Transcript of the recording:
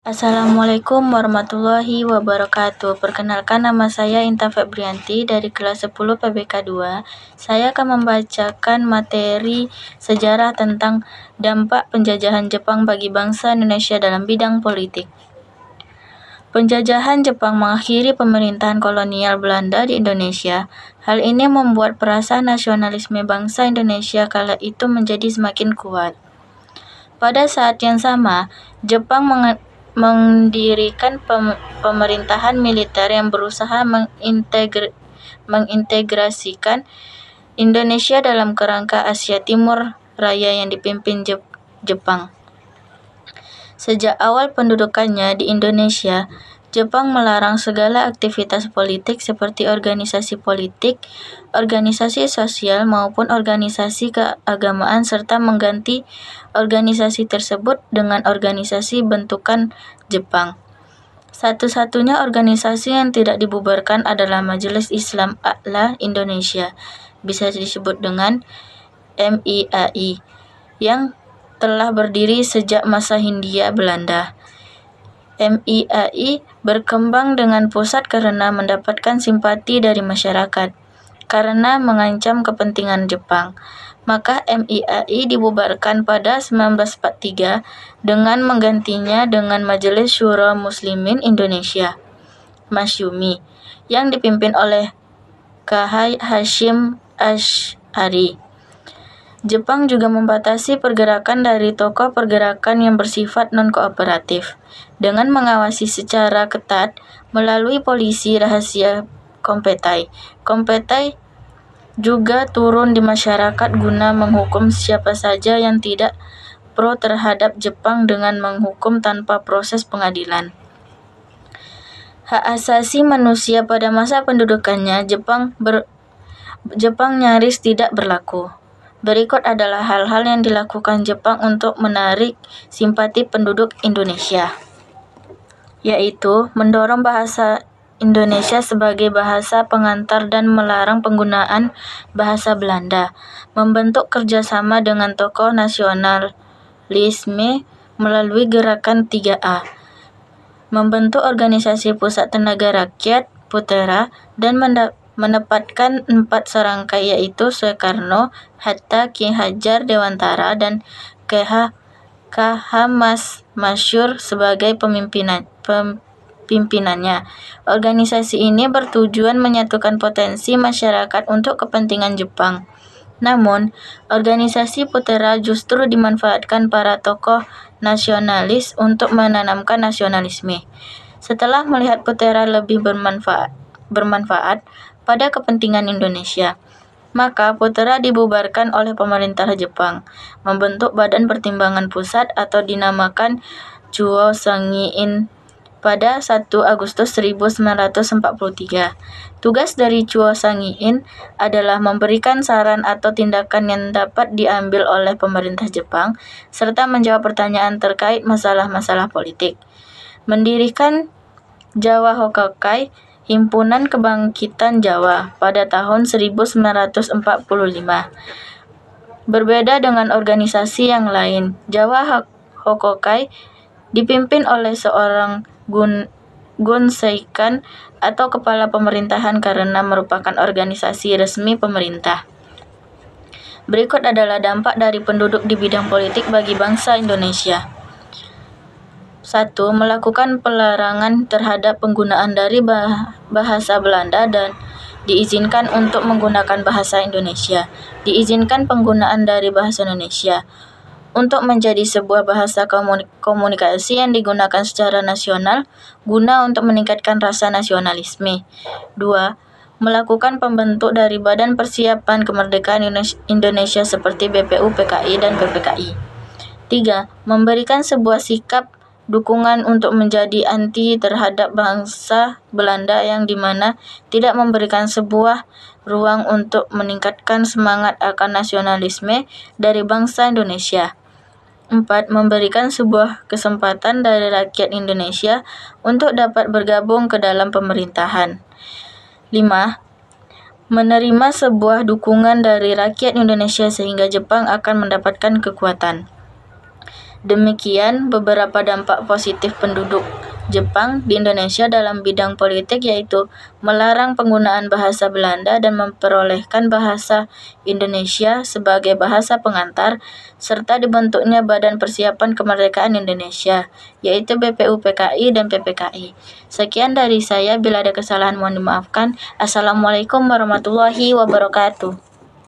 Assalamualaikum warahmatullahi wabarakatuh. Perkenalkan, nama saya Inta Febrianti dari kelas 10 PBK 2. Saya akan membacakan materi sejarah tentang dampak penjajahan Jepang bagi bangsa Indonesia dalam bidang politik. Penjajahan Jepang mengakhiri pemerintahan kolonial Belanda di Indonesia. Hal ini membuat perasaan nasionalisme bangsa Indonesia kala itu menjadi semakin kuat. Pada saat yang sama, Jepang mendirikan pemerintahan militer yang berusaha mengintegrasikan Indonesia dalam kerangka Asia Timur Raya yang dipimpin Jepang. Sejak awal pendudukannya di Indonesia, Jepang melarang segala aktivitas politik seperti organisasi politik, organisasi sosial maupun organisasi keagamaan serta mengganti organisasi tersebut dengan organisasi bentukan Jepang. Satu-satunya organisasi yang tidak dibubarkan adalah Majelis Islam A'la Indonesia, bisa disebut dengan MIAI, yang telah berdiri sejak masa Hindia Belanda. MIAI berkembang dengan pusat karena mendapatkan simpati dari masyarakat karena mengancam kepentingan Jepang. Maka MIAI dibubarkan pada 1943 dengan menggantinya dengan Majelis Syuro Muslimin Indonesia, Masyumi, yang dipimpin oleh K.H. Hashim Asy'ari. Jepang juga membatasi pergerakan dari tokoh pergerakan yang bersifat non-kooperatif dengan mengawasi secara ketat melalui polisi rahasia Kompetai. Kompetai juga turun di masyarakat guna menghukum siapa saja yang tidak pro terhadap Jepang dengan menghukum tanpa proses pengadilan. Hak asasi manusia pada masa pendudukannya Jepang nyaris tidak berlaku. Berikut adalah hal-hal yang dilakukan Jepang untuk menarik simpati penduduk Indonesia, yaitu mendorong bahasa Indonesia sebagai bahasa pengantar dan melarang penggunaan bahasa Belanda, membentuk kerjasama dengan tokoh nasionalisme melalui gerakan 3A, membentuk organisasi Pusat Tenaga Rakyat Putera, dan menempatkan 4 serangkai yaitu Soekarno, Hatta, Ki Hajar Dewantara, dan K.H. Masyur sebagai pimpinannya. Organisasi ini bertujuan menyatukan potensi masyarakat untuk kepentingan Jepang. Namun, organisasi Putera justru dimanfaatkan para tokoh nasionalis untuk menanamkan nasionalisme. Setelah melihat Putera lebih bermanfaat pada kepentingan Indonesia, maka Putera dibubarkan oleh pemerintah Jepang, membentuk Badan Pertimbangan Pusat atau dinamakan Chuo Sangiin pada 1 Agustus 1943. Tugas dari Chuo Sangiin adalah memberikan saran atau tindakan yang dapat diambil oleh pemerintah Jepang, serta menjawab pertanyaan terkait masalah-masalah politik. Mendirikan Jawa Hokkaido, Himpunan Kebangkitan Jawa, pada tahun 1945. Berbeda dengan organisasi yang lain, Jawa Hokkaido dipimpin oleh seorang Gunseikan atau kepala pemerintahan karena merupakan organisasi resmi pemerintah. Berikut adalah dampak dari penduduk di bidang politik bagi bangsa Indonesia. 1. Melakukan pelarangan terhadap penggunaan dari bahasa Belanda dan diizinkan untuk menggunakan bahasa Indonesia. Diizinkan penggunaan dari bahasa Indonesia untuk menjadi sebuah bahasa komunikasi yang digunakan secara nasional guna untuk meningkatkan rasa nasionalisme. 2. Melakukan pembentuk dari Badan Persiapan Kemerdekaan Indonesia seperti BPU, PKI, dan PPKI. 3. Memberikan sebuah sikap dukungan untuk menjadi anti terhadap bangsa Belanda yang dimana tidak memberikan sebuah ruang untuk meningkatkan semangat akan nasionalisme dari bangsa Indonesia. 4. Memberikan sebuah kesempatan dari rakyat Indonesia untuk dapat bergabung ke dalam pemerintahan. 5. Menerima sebuah dukungan dari rakyat Indonesia sehingga Jepang akan mendapatkan kekuatan. Demikian beberapa dampak positif penduduk Jepang di Indonesia dalam bidang politik, yaitu melarang penggunaan bahasa Belanda dan memperolehkan bahasa Indonesia sebagai bahasa pengantar, serta dibentuknya Badan Persiapan Kemerdekaan Indonesia, yaitu BPUPKI dan PPKI. Sekian dari saya, bila ada kesalahan mohon dimaafkan. Assalamualaikum warahmatullahi wabarakatuh.